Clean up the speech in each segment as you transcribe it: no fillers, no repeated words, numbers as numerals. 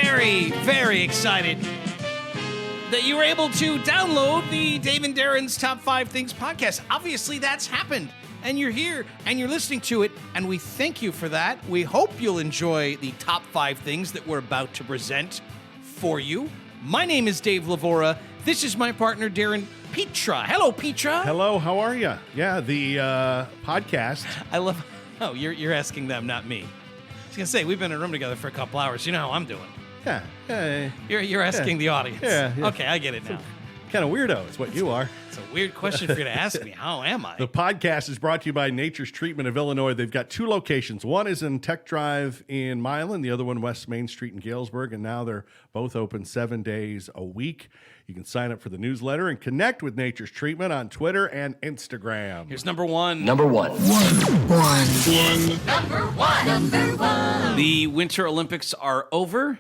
very, very excited that you were able to download the Dave and Darren's Top 5 Things podcast. Obviously, that's happened, and you're here, and you're listening to it, and we thank you for that. We hope you'll enjoy the top 5 things that we're about to present for you. My name is Dave Lavora. This is my partner, Darren Petra. Hello, Petra. Hello, how are you? Yeah, the podcast. I love... Oh, you're asking them, not me. I was going to say, we've been in a room together for a couple hours. You know how I'm doing. Yeah. You're asking the audience. Yeah. Okay, I get it now. Kind of weirdo is what you are. It's a weird question for you to ask me. How am I? The podcast is brought to you by Nature's Treatment of Illinois. They've got 2 locations. One is in Tech Drive in Milan, the other one West Main Street in Galesburg, and now they're both open 7 days a week. You can sign up for the newsletter and connect with Nature's Treatment on Twitter and Instagram. Here's number one. Number one. The Winter Olympics are over.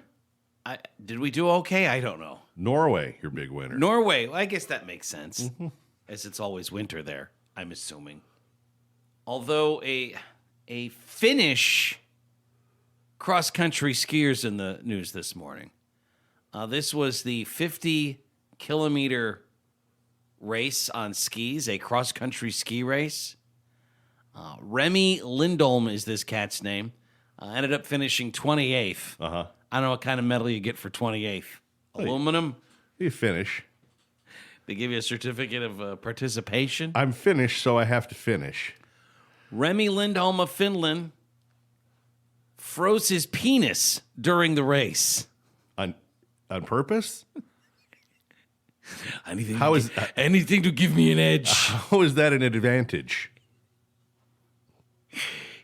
Did we do okay? I don't know. Norway, your big winner. Norway. Well, I guess that makes sense, as it's always winter there, I'm assuming. Although a Finnish cross-country skiers in the news this morning. This was the 50-kilometer race on skis, a cross-country ski race. Remy Lindholm is this cat's name. Ended up finishing 28th. I don't know what kind of medal you get for 28th. Aluminum? You finish. They give you a certificate of participation. I'm finished, so I have to finish. Remy Lindholm of Finland froze his penis during the race. On purpose? Anything to give me an edge. How is that an advantage?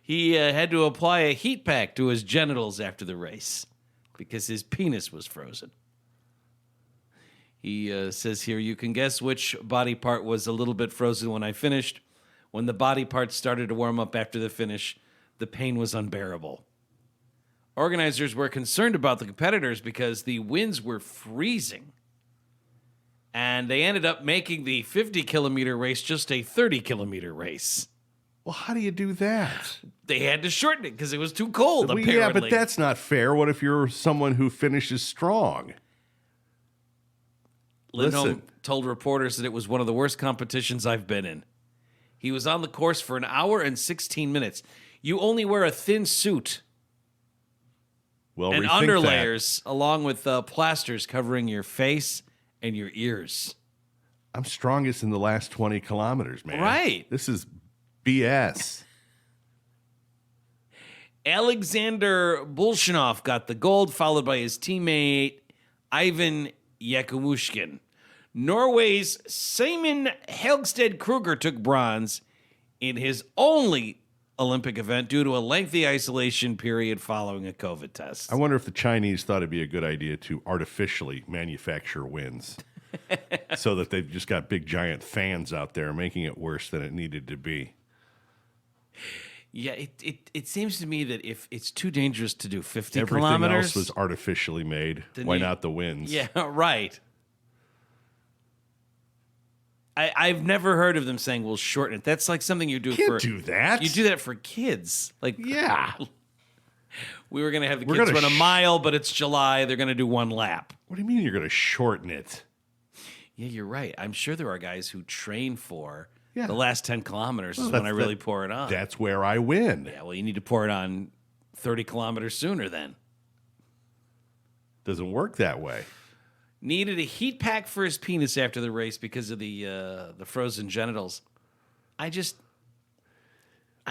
He had to apply a heat pack to his genitals after the race because his penis was frozen. He says here, you can guess which body part was a little bit frozen when I finished. When the body parts started to warm up after the finish, the pain was unbearable. Organizers were concerned about the competitors because the winds were freezing. And they ended up making the 50-kilometer race just a 30-kilometer race. Well, how do you do that? They had to shorten it because it was too cold, apparently. Yeah, but that's not fair. What if you're someone who finishes strong? Lindholm told reporters that it was one of the worst competitions I've been in. He was on the course for an hour and 16 minutes. You only wear a thin suit and underlayers along with plasters covering your face and your ears. I'm strongest in the last 20 kilometers, man. Right. This is BS. Alexander Bolshinov got the gold, followed by his teammate Ivan Yakumushkin. Norway's Simon Helgsted Kruger took bronze in his only Olympic event due to a lengthy isolation period following a COVID test. I wonder if the Chinese thought it'd be a good idea to artificially manufacture winds so that they've just got big giant fans out there making it worse than it needed to be. Yeah, it seems to me that if it's too dangerous to do 50 Everything kilometers... else was artificially made. Why not the winds? Yeah, right. I've never heard of them saying we'll shorten it. That's like something you do Can't do that. You do that for kids. Like, yeah. We were going to have the kids run a mile, but it's July. They're going to do 1 lap. What do you mean you're going to shorten it? Yeah, you're right. I'm sure there are guys who train for the last 10 kilometers is when I really pour it on. That's where I win. Yeah, well, you need to pour it on 30 kilometers sooner then. Doesn't work that way. Needed a heat pack for his penis after the race because of the frozen genitals. I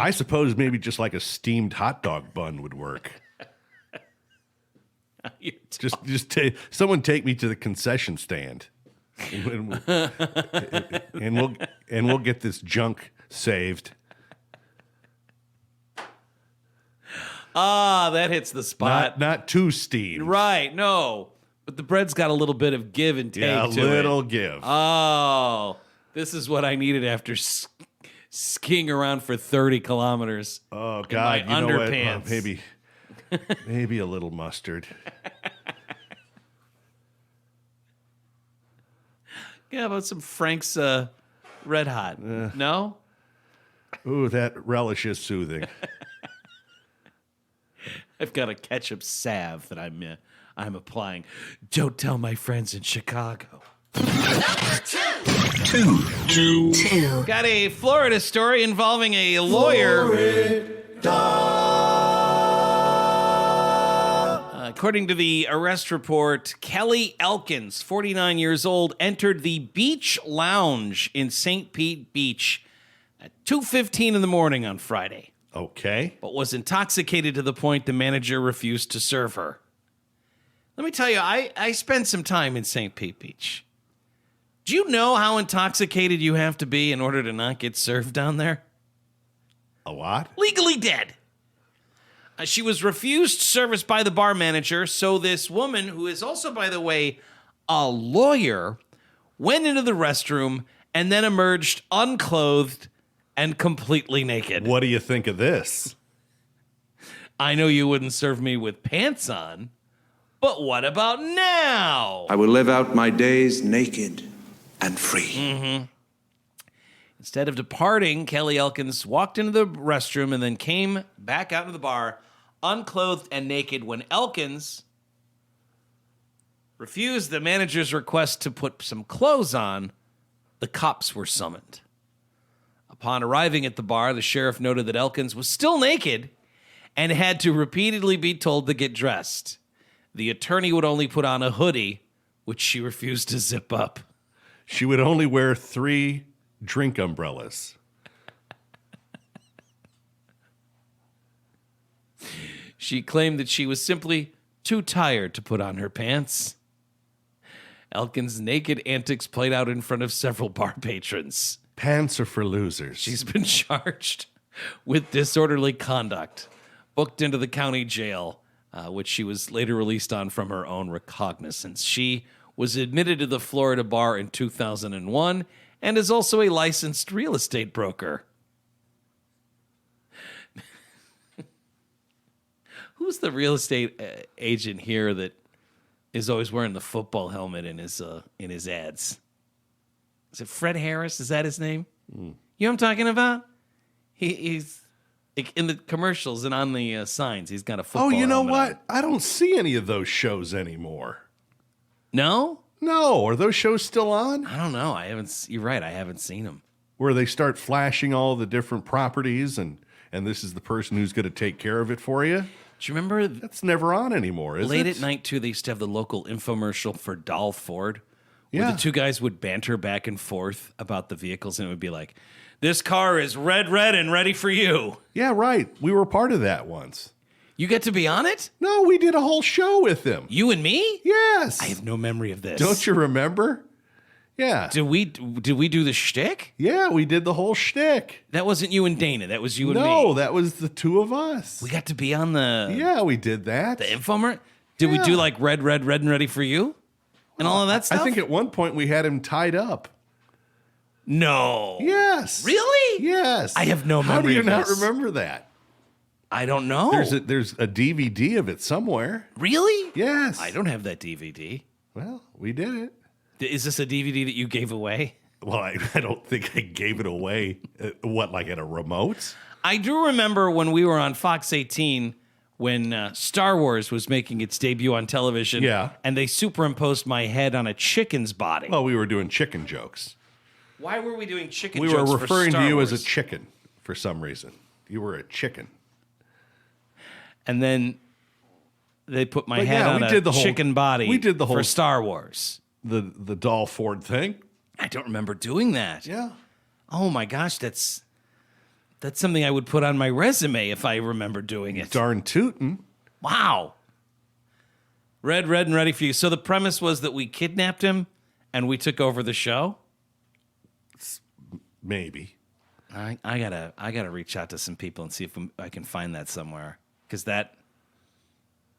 suppose maybe just like a steamed hot dog bun would work. Someone take me to the concession stand, and we'll get this junk saved. That hits the spot. Not too steamed. Right? No. But the bread's got a little bit of give and take to it. Yeah, a little give. Oh, this is what I needed after skiing around for 30 kilometers. Oh, God. In my underpants. Maybe a little mustard. Yeah, about some Frank's Red Hot. No? Ooh, that relish is soothing. I've got a ketchup salve that I'm I'm applying. Don't tell my friends in Chicago. Two. Got a Florida story involving a lawyer. According to the arrest report, Kelly Elkins, 49 years old, entered the beach lounge in St. Pete Beach at 2:15 in the morning on Friday, Okay. but was intoxicated to the point the manager refused to serve her. Let me tell you, I spent some time in St. Pete Beach. Do you know how intoxicated you have to be in order to not get served down there? A lot? Legally dead. She was refused service by the bar manager, so this woman, who is also, by the way, a lawyer, went into the restroom and then emerged unclothed and completely naked. What do you think of this? I know you wouldn't serve me with pants on, but what about now? I will live out my days naked and free. Instead of departing, Kelly Elkins walked into the restroom and then came back out to the bar, unclothed and naked. When Elkins refused the manager's request to put some clothes on, the cops were summoned. Upon arriving at the bar, the sheriff noted that Elkins was still naked and had to repeatedly be told to get dressed. The attorney would only put on a hoodie, which she refused to zip up. She would only wear 3 drink umbrellas. She claimed that she was simply too tired to put on her pants. Elkins' naked antics played out in front of several bar patrons. Pants are for losers. She's been charged with disorderly conduct, booked into the county jail, which she was later released on from her own recognizance. She was admitted to the Florida bar in 2001 and is also a licensed real estate broker. Who's the real estate agent here that is always wearing the football helmet in his ads? Is it Fred Harris? Is that his name? You know what I'm talking about? He's in the commercials and on the signs. He's got a football Oh, you know helmet what? on. I don't see any of those shows anymore. No? No, are those shows still on? I don't know. You're right. I haven't seen him. Where they start flashing all the different properties and this is the person who's going to take care of it for you? Do you remember That's never on anymore, is late it? at night, too, they used to have the local infomercial for Doll Ford, where Yeah. the two guys would banter back and forth about the vehicles, and it would be like, this car is red, and ready for you. Yeah, right. We were part of that once. You get to be on it? No, we did a whole show with them. You and me? Yes. I have no memory of this. Don't you remember? Yeah. Did we do the shtick? Yeah, we did the whole shtick. That wasn't you and Dana. That was you and me. No, that was the two of us. We got to be on the Yeah, we did that. the infomer. Did we Yeah. do like red, and ready for you? And all of that stuff? I think at one point we had him tied up. No. Yes. Really? Yes. I have no How do memory you of not this. remember that? I don't know. There's a DVD of it somewhere. Really? Yes. I don't have that DVD. Well, we did it. Is this a DVD that you gave away? Well, I don't think I gave it away. Like at a remote? I do remember when we were on Fox 18 when Star Wars was making its debut on television. Yeah. And they superimposed my head on a chicken's body. Well, we were doing chicken jokes. Why were we doing chicken We jokes were for referring Star to you Wars? as a chicken for some reason. You were a chicken. And then they put my But head yeah, on we a did the whole- chicken body we did the whole- for Star Wars. The doll Ford thing. I don't remember doing that. Yeah. Oh my gosh, that's something I would put on my resume if I remember doing it. Darn tootin'. Wow. Red, and ready for you. So the premise was that we kidnapped him and we took over the show? Maybe. I gotta reach out to some people and see if I can find that somewhere. Because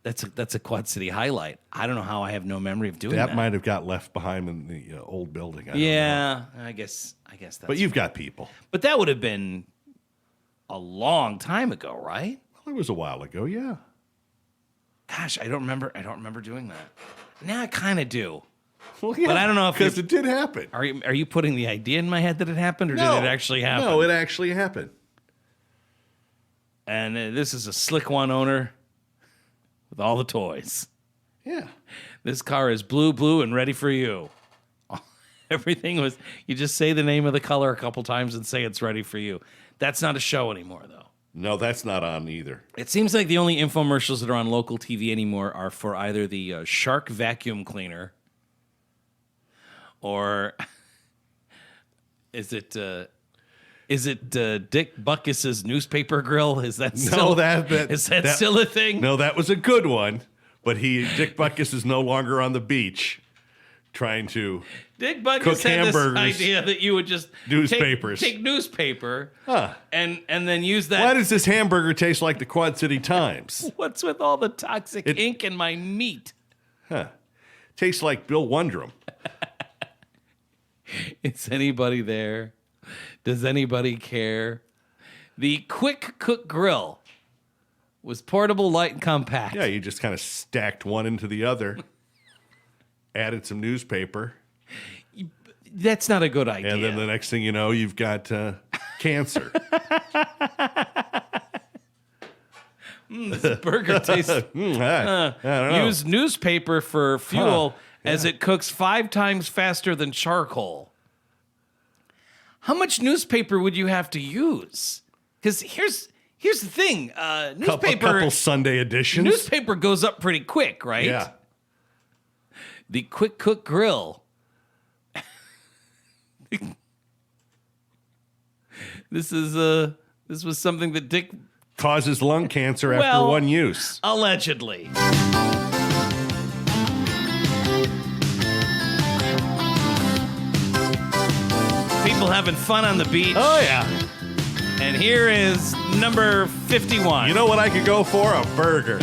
that's a Quad City highlight. I don't know how I have no memory of doing that. That might have got left behind in the old building. I don't know. Yeah, I guess that's. But you've got people. But that would have been a long time ago, right? Well, it was a while ago, yeah. Gosh, I don't remember doing that. Now I kind of do. Well, yeah, But I don't know if because it did happen. Are you putting the idea in my head that it happened, or No. did it actually happen? No, it actually happened. And this is a slick one owner with all the toys. Yeah. This car is blue, and ready for you. Everything was, you just say the name of the color a couple times and say it's ready for you. That's not a show anymore, though. No, that's not on either. It seems like the only infomercials that are on local TV anymore are for either the Shark vacuum cleaner or is it Dick Buckus's newspaper grill? Is that still is that still a thing? No, that was a good one, but Dick Buckus is no longer on the beach trying to Dick Buckus cook had hamburgers. this idea that you would just Newspapers. take newspaper and then use that. Why does this hamburger taste like the Quad City Times? What's with all the toxic ink in my meat? Tastes like Bill Wundram. Is anybody there? Does anybody care? The Quick Cook Grill was portable, light, and compact. Yeah, you just kind of stacked one into the other, added some newspaper. That's not a good idea. And then the next thing you know, you've got cancer. This burger tastes. I don't know. Use newspaper for fuel as it cooks 5 times faster than charcoal. How much newspaper would you have to use? Because here's the thing: couple Sunday editions. Newspaper goes up pretty quick, right? Yeah. The Quick Cook Grill. This was something that Dick causes lung cancer after one use. Allegedly. People having fun on the beach. Oh, yeah. And here is number 51. You know what I could go for? A burger.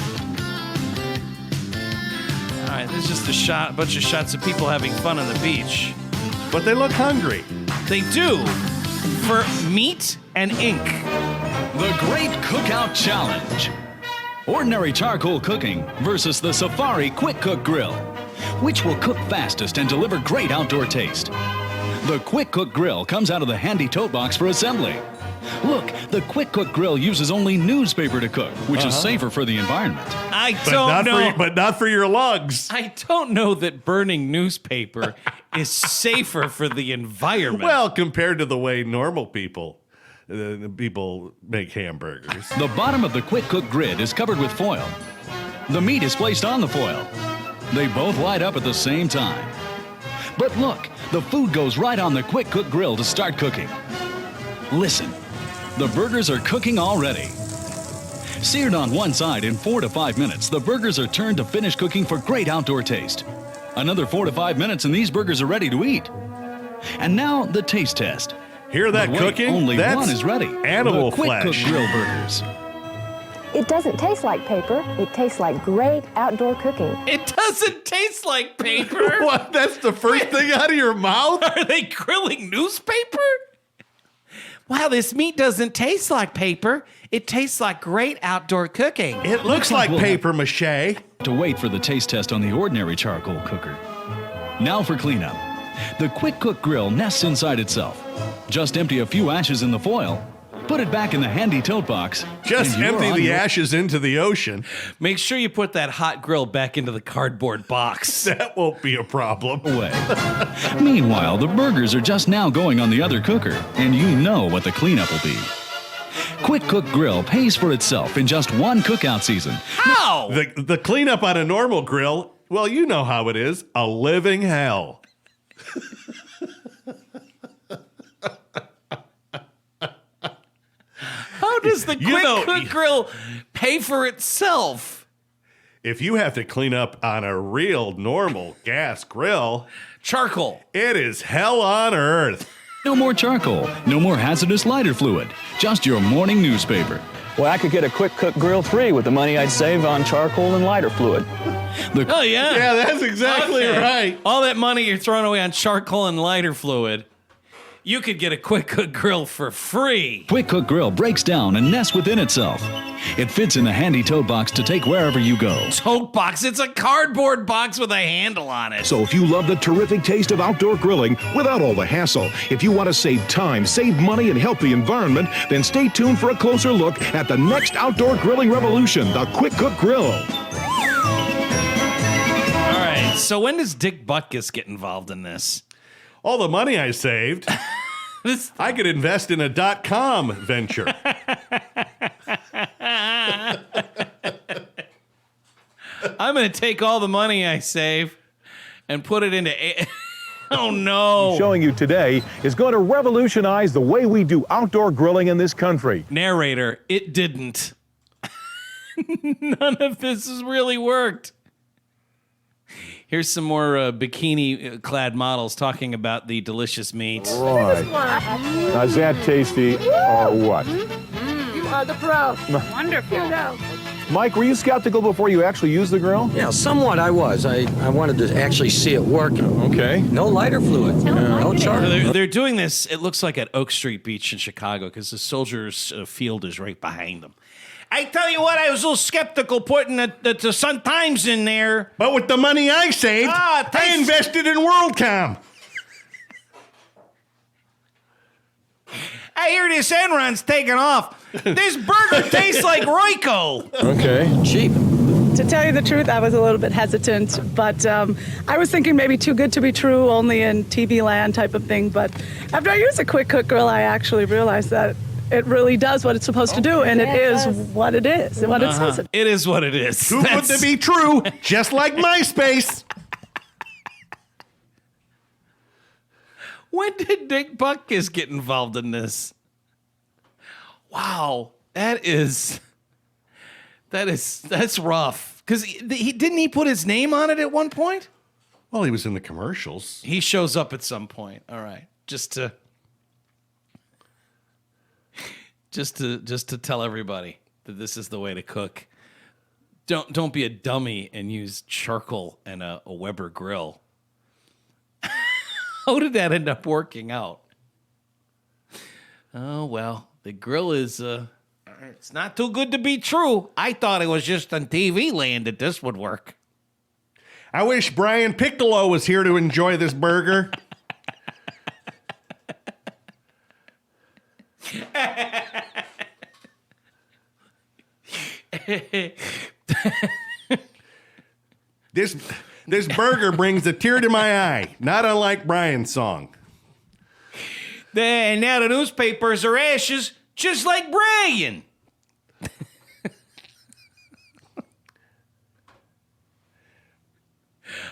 All right, this is just a bunch of shots of people having fun on the beach. But they look hungry. They do. For meat and ink. The Great Cookout Challenge. Ordinary charcoal cooking versus the Safari Quick Cook Grill. Which will cook fastest and deliver great outdoor taste? The Quick Cook Grill comes out of the handy tote box for assembly. Look, the Quick Cook Grill uses only newspaper to cook, which is safer for the environment. But not for your lungs. I don't know that burning newspaper is safer for the environment. Well, compared to the way normal people make hamburgers. The bottom of the Quick Cook grid is covered with foil. The meat is placed on the foil. They both light up at the same time. But look, the food goes right on the Quick Cook Grill to start cooking. Listen, the burgers are cooking already. Seared on one side in 4 to 5 minutes, the burgers are turned to finish cooking for great outdoor taste. Another 4 to 5 minutes and these burgers are ready to eat. And now the taste test. Hear that But wait, cooking? only That's one is ready. animal the Quick flesh. Cook Grill burgers. It doesn't taste like paper. It tastes like great outdoor cooking. It doesn't taste like paper. What? That's the first thing out of your mouth? Are they grilling newspaper? Wow, this meat doesn't taste like paper. It tastes like great outdoor cooking. It looks like we'll paper mache. To wait for the taste test on the ordinary charcoal cooker. Now for cleanup. The Quick Cook Grill nests inside itself. Just empty a few ashes in the foil, put it back in the handy tote box. Just and you're empty on the your ashes into the ocean. Make sure you put that hot grill back into the cardboard box. That won't be a problem. way. Meanwhile, the burgers are just now going on the other cooker, and you know what the cleanup will be. Quick Cook Grill pays for itself in just one cookout season. How? The cleanup on a normal grill, well, you know how it is. A living hell. How does the Quick Cook Grill pay for itself? If you have to clean up on a real normal gas grill, Charcoal. it is hell on earth. No more charcoal, no more hazardous lighter fluid, just your morning newspaper. Well, I could get a Quick Cook Grill 3 with the money I'd save on charcoal and lighter fluid. Oh, yeah. Yeah, that's exactly Okay. right. All that money you're throwing away on charcoal and lighter fluid, you could get a Quick Cook Grill for free. Quick Cook Grill breaks down and nests within itself. It fits in the handy tote box to take wherever you go. Tote box. It's a cardboard box with a handle on it. So if you love the terrific taste of outdoor grilling without all the hassle, if you want to save time, save money, and help the environment, then stay tuned for a closer look at the next outdoor grilling revolution, the Quick Cook Grill. So when does Dick Butkus get involved in this? All the money I saved, I could invest in a .com venture. I'm going to take all the money I save and put it into... Oh, no. Showing you today is going to revolutionize the way we do outdoor grilling in this country. Narrator, it didn't. None of this has really worked. Here's some more bikini-clad models talking about the delicious meat. Right. Now, is that tasty or what? You are the pro. Wonderful. Mike, were you skeptical before you actually used the grill? Yeah, somewhat I was. I wanted to actually see it working. Okay. No lighter fluid. No charcoal. They're doing this, it looks like at Oak Street Beach in Chicago, because the soldiers' field is right behind them. I tell you what, I was a little skeptical putting the Sun Times in there. But with the money I saved, I invested in WorldCom. I hear this Enron's taking off. This burger tastes like Royco. Okay. Cheap. To tell you the truth, I was a little bit hesitant, but I was thinking maybe too good to be true, only in TV land type of thing. But after I used a quick cook grill, I actually realized that it really does what it's supposed to do, and it is what it is, what it says. It is what it is. Too good to be true, just like Myspace. When did Dick Butkus get involved in this? Wow, that's rough. Because didn't he put his name on it at one point? Well, he was in the commercials. He shows up at some point. All right, just to tell everybody that this is the way to cook. Don't be a dummy and use charcoal and a Weber grill. How did that end up working out? Oh, well, the grill is, it's not too good to be true. I thought it was just on TV land that this would work. I wish Brian Piccolo was here to enjoy this burger. This burger brings a tear to my eye, not unlike Brian's song. And now the newspapers are ashes, just like Brian.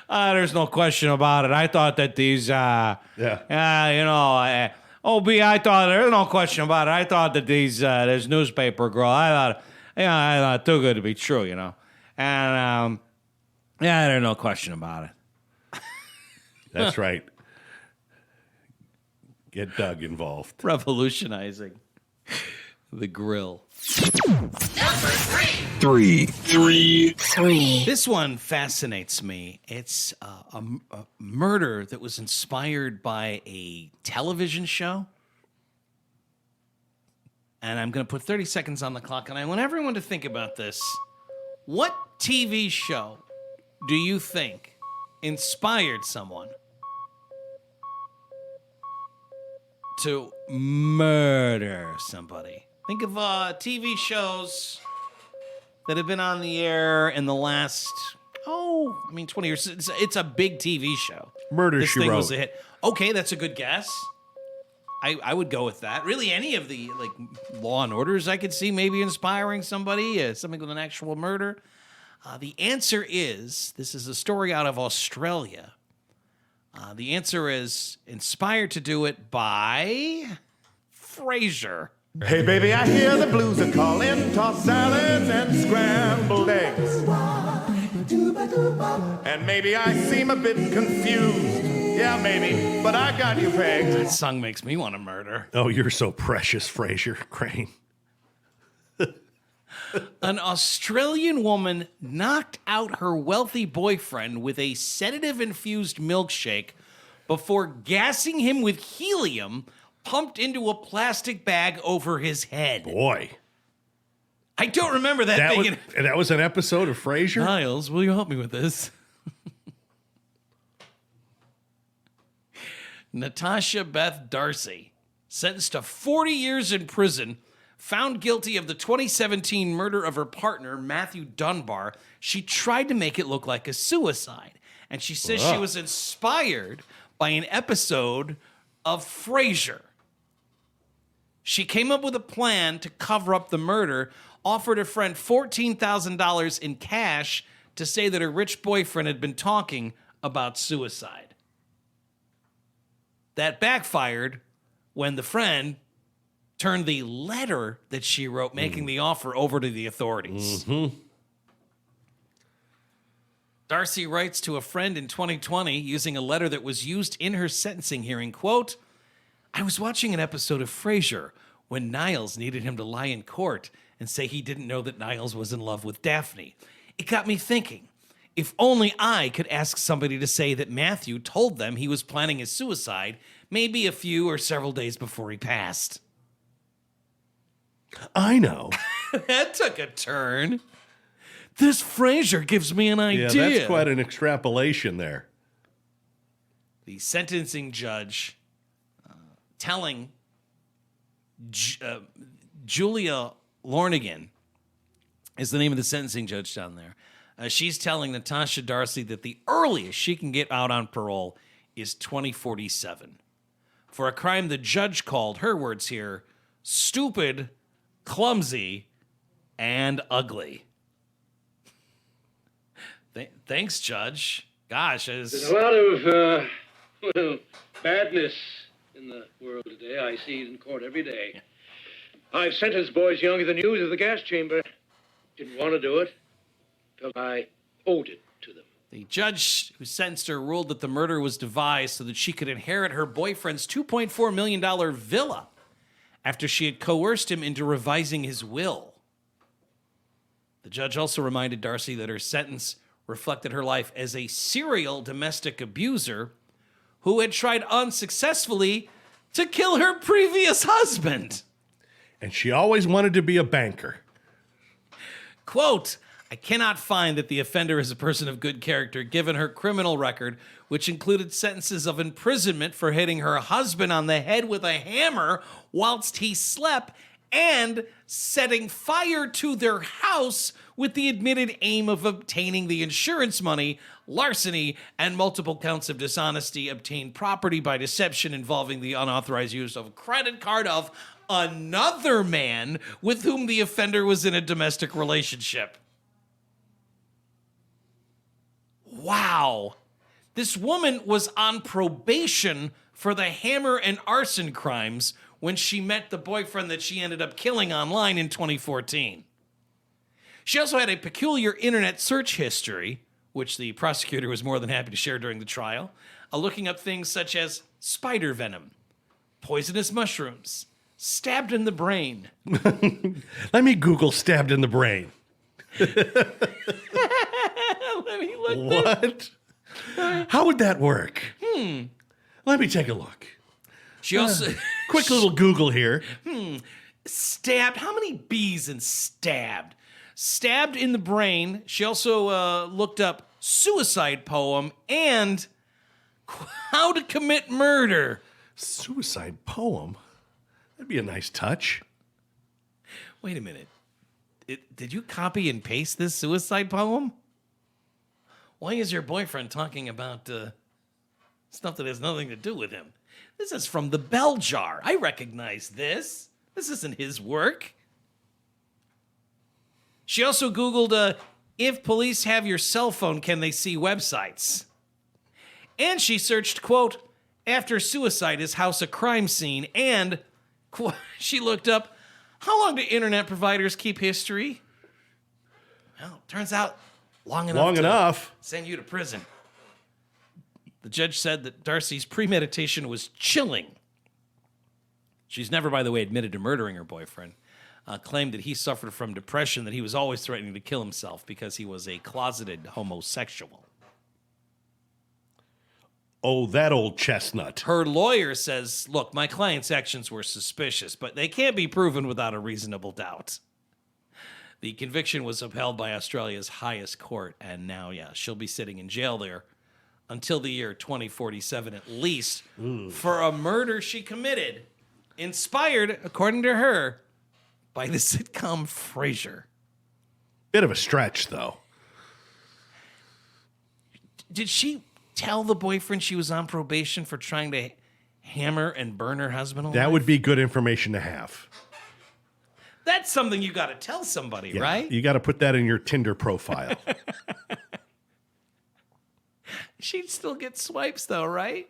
There's no question about it. I thought that these, I thought there's no question about it. I thought that this newspaper girl, I thought too good to be true, and there's no question about it. That's right. Get Doug involved. Revolutionizing the grill. Three. This one fascinates me. It's a murder that was inspired by a television show. And I'm going to put 30 seconds on the clock, and I want everyone to think about this. What TV show do you think inspired someone to murder somebody? Think of TV shows that have been on the air in the last, 20 years. It's a big TV show. Murder, This She thing Wrote. was a hit. Okay, that's a good guess. I would go with that. Really, any of the Law and Orders I could see maybe inspiring somebody, something with an actual murder. The answer is, this is a story out of Australia. The answer is inspired to do it by Frasier. Hey, baby, I hear the blues are calling, tossed salads and scrambled eggs. And maybe I seem a bit confused. Yeah, maybe, but I got you pegged. That song makes me want to murder. Oh, you're so precious, Frasier Crane. An Australian woman knocked out her wealthy boyfriend with a sedative-infused milkshake before gassing him with helium pumped into a plastic bag over his head. Boy. I don't remember that That was an episode of Frasier? Niles, will you help me with this? Natasha Beth Darcy, sentenced to 40 years in prison, found guilty of the 2017 murder of her partner, Matthew Dunbar. She tried to make it look like a suicide. And she says she was inspired by an episode of Frasier. She came up with a plan to cover up the murder, offered a friend $14,000 in cash to say that her rich boyfriend had been talking about suicide. That backfired when the friend turned the letter that she wrote making the offer over to the authorities. Darcy writes to a friend in 2020 using a letter that was used in her sentencing hearing, quote, I was watching an episode of Frasier when Niles needed him to lie in court and say he didn't know that Niles was in love with Daphne. It got me thinking, if only I could ask somebody to say that Matthew told them he was planning his suicide, maybe a few or several days before he passed. I know. That took a turn. This Frasier gives me an idea. Yeah, that's quite an extrapolation there. The sentencing judge telling Julia Lornigan is the name of the sentencing judge down there. She's telling Natasha Darcy that the earliest she can get out on parole is 2047 for a crime the judge called, her words here, stupid, clumsy, and ugly. Thanks, Judge. Gosh, there's a lot of badness in the world today. I see it in court every day. I've sentenced boys younger than you to the gas chamber. Didn't want to do it. Felt I owed it to them. The judge who sentenced her ruled that the murder was devised so that she could inherit her boyfriend's $2.4 million villa after she had coerced him into revising his will. The judge also reminded Darcy that her sentence reflected her life as a serial domestic abuser who had tried unsuccessfully to kill her previous husband. And she always wanted to be a banker. Quote, I cannot find that the offender is a person of good character given her criminal record, which included sentences of imprisonment for hitting her husband on the head with a hammer whilst he slept and setting fire to their house with the admitted aim of obtaining the insurance money, larceny, and multiple counts of dishonesty, obtained property by deception involving the unauthorized use of a credit card of another man with whom the offender was in a domestic relationship. Wow. This woman was on probation for the hammer and arson crimes when she met the boyfriend that she ended up killing online in 2014. She also had a peculiar internet search history, which the prosecutor was more than happy to share during the trial, looking up things such as spider venom, poisonous mushrooms, stabbed in the brain. Let me Google stabbed in the brain. Let me look. What? How would that work? Let me take a look. She also... quick little Google here. Stabbed. How many B's in stabbed? Stabbed in the brain. She also looked up suicide poem and how to commit murder. Suicide poem? That'd be a nice touch. Wait a minute. Did you copy and paste this suicide poem? Why is your boyfriend talking about stuff that has nothing to do with him? This is from the Bell Jar. I recognize this. This isn't his work. She also Googled, if police have your cell phone, can they see websites? And she searched, quote, after suicide, is house a crime scene? And she looked up, how long do internet providers keep history? Well, turns out long enough to send you to prison. The judge said that Darcy's premeditation was chilling. She's never, by the way, admitted to murdering her boyfriend. Claimed that he suffered from depression, that he was always threatening to kill himself because he was a closeted homosexual. Oh, that old chestnut. Her lawyer says, look, my client's actions were suspicious, but they can't be proven without a reasonable doubt. The conviction was upheld by Australia's highest court, and now, she'll be sitting in jail there until the year 2047 at least for a murder she committed, inspired, according to her, by the sitcom Frasier. Bit of a stretch, though. Did she tell the boyfriend she was on probation for trying to hammer and burn her husband alive? That would be good information to have. That's something you got to tell somebody, Yeah, right? You got to put that in your Tinder profile. She'd still get swipes, though, right?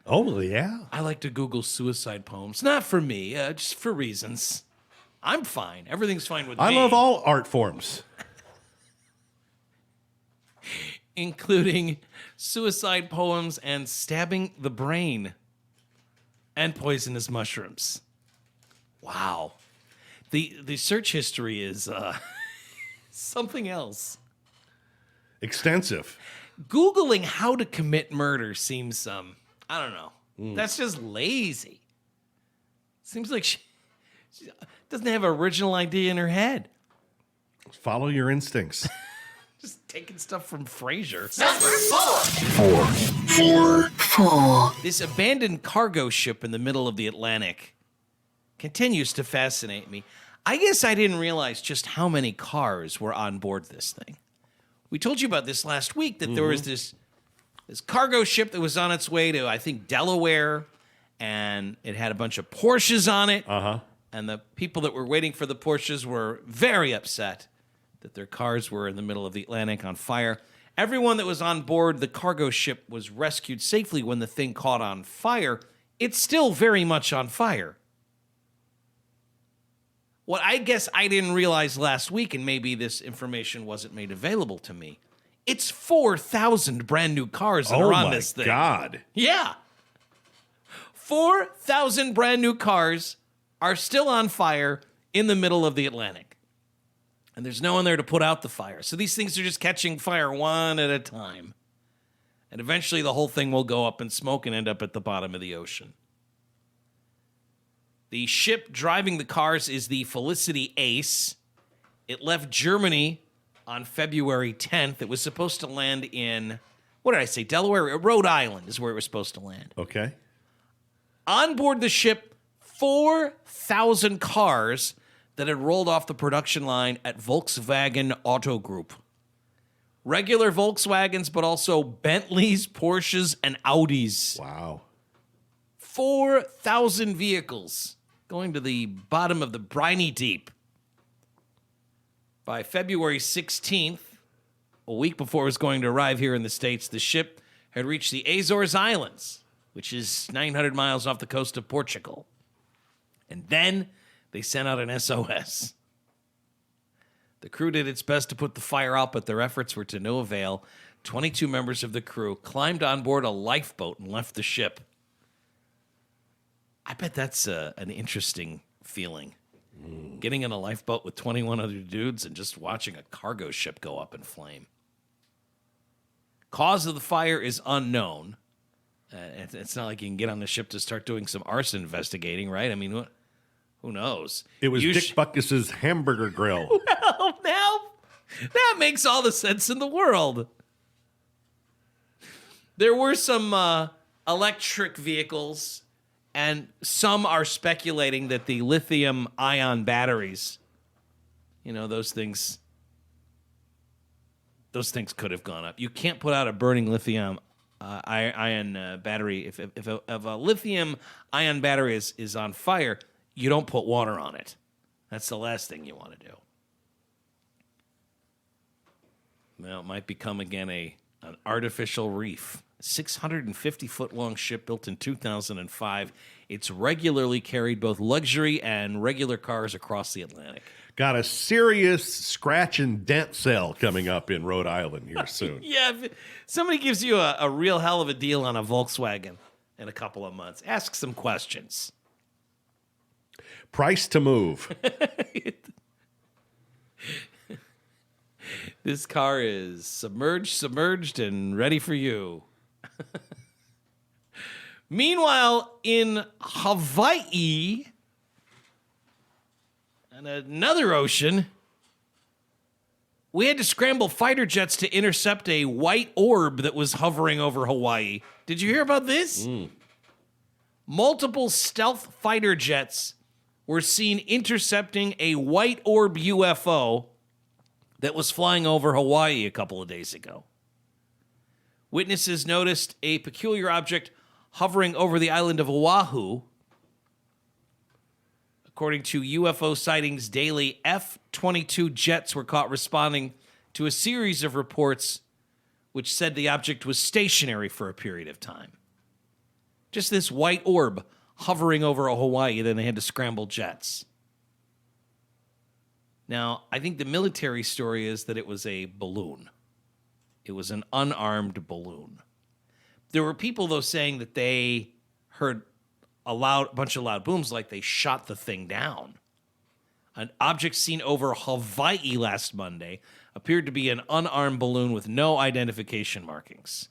Oh, yeah. I like to Google suicide poems. Not for me, just for reasons. I'm fine. Everything's fine with me. I love all art forms. Including suicide poems and stabbing the brain and poisonous mushrooms. Wow. The search history is something else. Extensive. Googling how to commit murder seems, I don't know. That's just lazy. Seems like she doesn't have an original idea in her head. Follow your instincts. Just taking stuff from Frasier. Number 4. This abandoned cargo ship in the middle of the Atlantic continues to fascinate me. I guess I didn't realize just how many cars were on board this thing. We told you about this last week, that there was this cargo ship that was on its way to, I think, Delaware, and it had a bunch of Porsches on it. Uh-huh. And the people that were waiting for the Porsches were very upset that their cars were in the middle of the Atlantic on fire. Everyone that was on board the cargo ship was rescued safely when the thing caught on fire. It's still very much on fire. What I guess I didn't realize last week, and maybe this information wasn't made available to me, it's 4,000 brand new cars that are on this thing. Oh, my God. Yeah. 4,000 brand new cars are still on fire in the middle of the Atlantic. And there's no one there to put out the fire. So these things are just catching fire one at a time. And eventually the whole thing will go up in smoke and end up at the bottom of the ocean. The ship driving the cars is the Felicity Ace. It left Germany on February 10th. It was supposed to land in, what did I say, Delaware? Rhode Island is where it was supposed to land. Okay. On board the ship, 4,000 cars that had rolled off the production line at Volkswagen Auto Group. Regular Volkswagens, but also Bentleys, Porsches, and Audis. Wow. 4,000 vehicles going to the bottom of the briny deep. By February 16th, a week before it was going to arrive here in the States, the ship had reached the Azores Islands, which is 900 miles off the coast of Portugal. And then they sent out an SOS. The crew did its best to put the fire out, but their efforts were to no avail. 22 members of the crew climbed on board a lifeboat and left the ship. I bet that's an interesting feeling. Getting in a lifeboat with 21 other dudes and just watching a cargo ship go up in flame. Cause of the fire is unknown. It's not like you can get on the ship to start doing some arson investigating, right? I mean, who knows? It was Dick Butkus's hamburger grill. Well, now that makes all the sense in the world. There were some electric vehicles, and some are speculating that the lithium-ion batteries, those things could have gone up. You can't put out a burning lithium ion battery. If a lithium-ion battery is on fire, you don't put water on it. That's the last thing you want to do. Well, it might become again an artificial reef. 650-foot-long ship built in 2005. It's regularly carried both luxury and regular cars across the Atlantic. Got a serious scratch and dent sale coming up in Rhode Island here soon. Yeah, if somebody gives you a real hell of a deal on a Volkswagen in a couple of months, ask some questions. Price to move. This car is submerged, and ready for you. Meanwhile, in Hawaii, and another ocean, we had to scramble fighter jets to intercept a white orb that was hovering over Hawaii. Did you hear about this? Multiple stealth fighter jets were seen intercepting a white orb UFO that was flying over Hawaii a couple of days ago. Witnesses noticed a peculiar object hovering over the island of Oahu. According to UFO Sightings Daily, F-22 jets were caught responding to a series of reports which said the object was stationary for a period of time. Just this white orb hovering over Hawaii, then they had to scramble jets. Now, I think the military story is that it was a balloon. It was an unarmed balloon. There were people, though, saying that they heard a bunch of loud booms like they shot the thing down. An object seen over Hawaii last Monday appeared to be an unarmed balloon with no identification markings.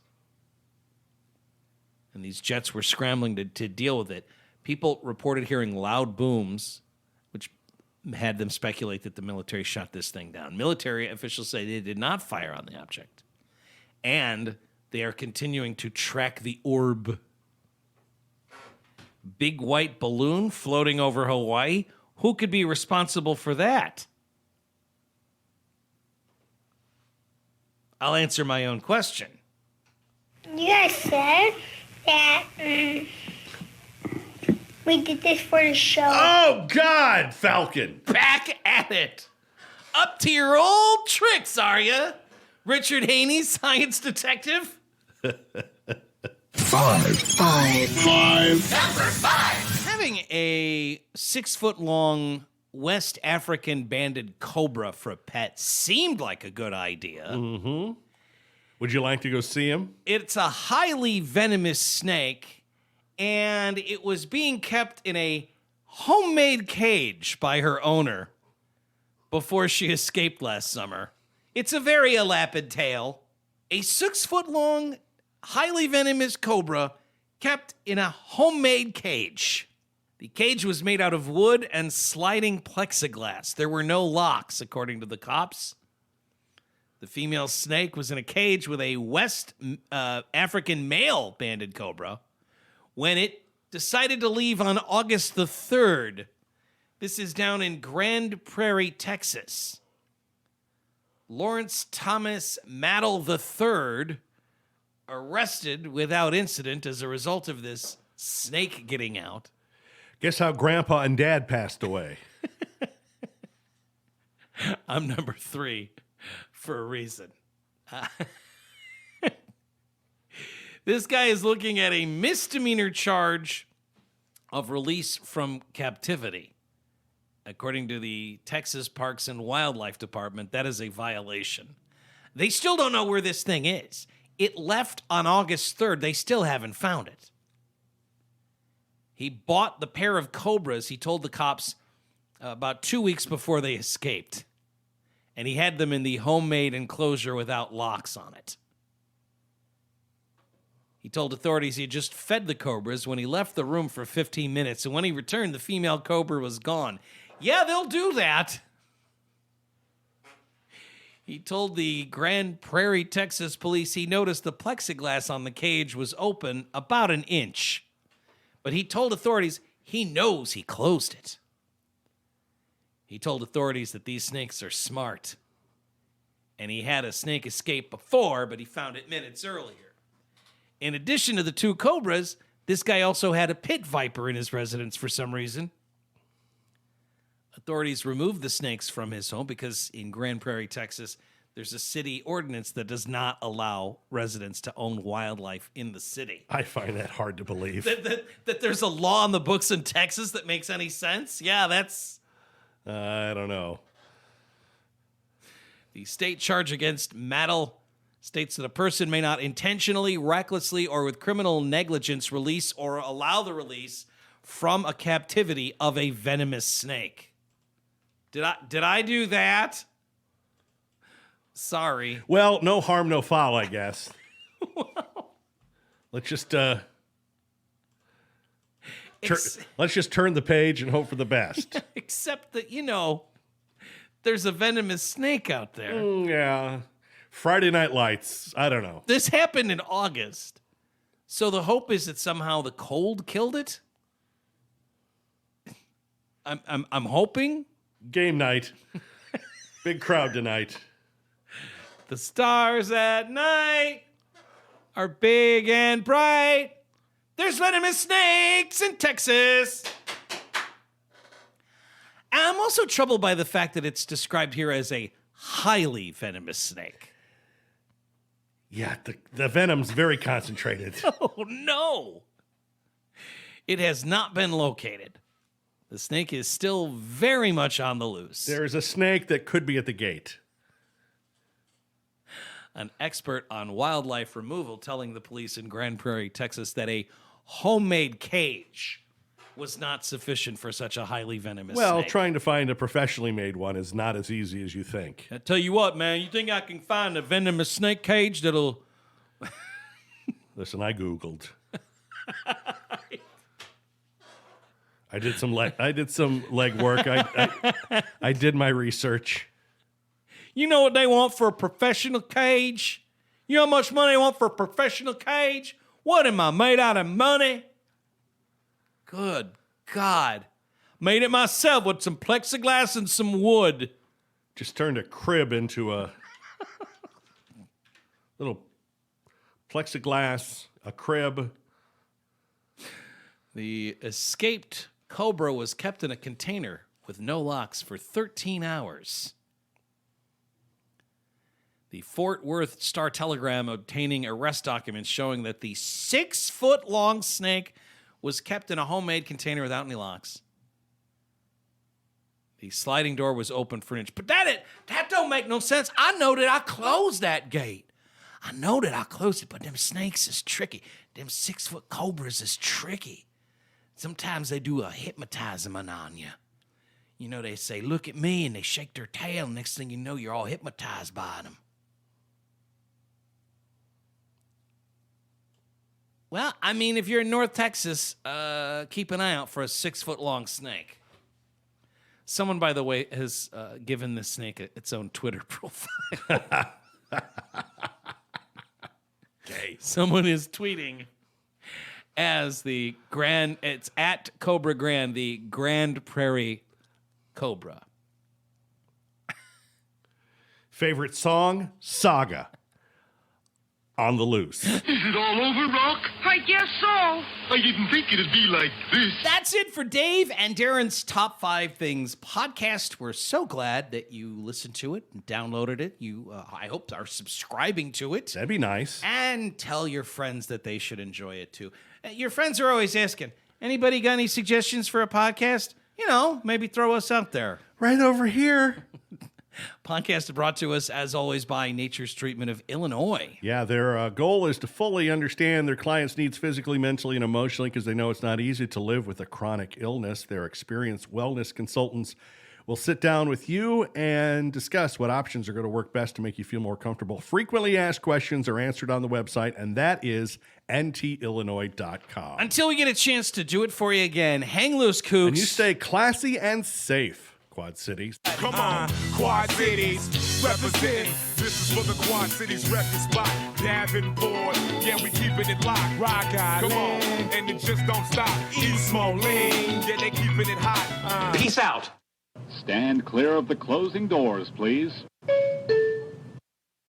And these jets were scrambling to deal with it. People reported hearing loud booms, which had them speculate that the military shot this thing down. Military officials say they did not fire on the object. And they are continuing to track the orb. Big white balloon floating over Hawaii. Who could be responsible for that? I'll answer my own question. You guys said that we did this for the show. Oh, God, Falcon. Back at it. Up to your old tricks, are you? Richard Haney, science detective. Five. Number 5. Having a 6-foot-long West African banded cobra for a pet seemed like a good idea. Mm-hmm. Would you like to go see him? It's a highly venomous snake, and it was being kept in a homemade cage by her owner before she escaped last summer. It's a very elaborate tale. A 6-foot-long, highly venomous cobra kept in a homemade cage. The cage was made out of wood and sliding plexiglass. There were no locks, according to the cops. The female snake was in a cage with a West African male banded cobra when it decided to leave on August the 3rd. This is down in Grand Prairie, Texas. Lawrence Thomas Maddle III arrested without incident as a result of this snake getting out. Guess how Grandpa and Dad passed away. I'm number 3 for a reason. This guy is looking at a misdemeanor charge of release from captivity. According to the Texas Parks and Wildlife Department, that is a violation. They still don't know where this thing is. It left on August 3rd. They still haven't found it. He bought the pair of cobras, he told the cops, about 2 weeks before they escaped. And he had them in the homemade enclosure without locks on it. He told authorities he had just fed the cobras when he left the room for 15 minutes, and when he returned, the female cobra was gone. Yeah, they'll do that. He told the Grand Prairie, Texas police he noticed the plexiglass on the cage was open about an inch. But he told authorities he knows he closed it. He told authorities that these snakes are smart. And he had a snake escape before, but he found it minutes earlier. In addition to the 2 cobras, this guy also had a pit viper in his residence for some reason. Authorities removed the snakes from his home because in Grand Prairie, Texas, there's a city ordinance that does not allow residents to own wildlife in the city. I find that hard to believe. That there's a law on the books in Texas that makes any sense? Yeah, that's... I don't know. The state charge against Maddle states that a person may not intentionally, recklessly, or with criminal negligence release or allow the release from a captivity of a venomous snake. Did I do that? Sorry. Well, no harm, no foul, I guess. Let's just let's just turn the page and hope for the best. Except that, there's a venomous snake out there. Yeah. Friday Night Lights. I don't know. This happened in August. So the hope is that somehow the cold killed it? I'm hoping. Game night. Big crowd tonight. The stars at night are big and bright. There's venomous snakes in Texas. I'm also troubled by the fact that it's described here as a highly venomous snake. Yeah, the venom's very concentrated. Oh, no. It has not been located. The snake is still very much on the loose. There's a snake that could be at the gate. An expert on wildlife removal telling the police in Grand Prairie, Texas, that a homemade cage was not sufficient for such a highly venomous snake. Trying to find a professionally made one is not as easy as you think. I tell you what, man, you think I can find a venomous snake cage that'll... Listen, I Googled. I did some legwork. I did my research. You know what they want for a professional cage? You know how much money they want for a professional cage? What am I, made out of money? Good God. Made it myself with some plexiglass and some wood. Just turned a crib into a little plexiglass, a crib. The escaped cobra was kept in a container with no locks for 13 hours. The Fort Worth Star-Telegram obtaining arrest documents showing that the 6-foot-long snake was kept in a homemade container without any locks. The sliding door was open for an inch. But that don't make no sense. I know that I closed that gate. I know that I closed it, but them snakes is tricky. Them 6-foot cobras is tricky. Sometimes they do a hypnotizing on you. You know, they say, look at me, and they shake their tail. Next thing you know, you're all hypnotized by them. Well, I mean, if you're in North Texas, keep an eye out for a 6-foot-long snake. Someone, by the way, has given this snake its own Twitter profile. Okay. Someone is tweeting as it's at Cobra Grand, the Grand Prairie Cobra. Favorite song? Saga. On the Loose. Is it all over, Rock? I guess so. I didn't think it'd be like this. That's it for Dave and Darren's Top 5 Things podcast. We're so glad that you listened to it and downloaded it. You, I hope, are subscribing to it. That'd be nice. And tell your friends that they should enjoy it too. Your friends are always asking, anybody got any suggestions for a podcast? You know, maybe throw us out there. Right over here. Podcast is brought to us, as always, by Nature's Treatment of Illinois. Yeah, their goal is to fully understand their clients' needs physically, mentally, and emotionally because they know it's not easy to live with a chronic illness. Their experienced wellness consultants will sit down with you and discuss what options are going to work best to make you feel more comfortable. Frequently asked questions are answered on the website, and that is ntillinois.com. Until we get a chance to do it for you again, hang loose, kooks. And you stay classy and safe. Quad Cities. Come on, Quad Cities, represent. This is for the Quad Cities record spot. Davenport, yeah, we keeping it locked. Rock Island, come on, and it just don't stop. East Moline, yeah, they keeping it hot. Peace out. Stand clear of the closing doors, please.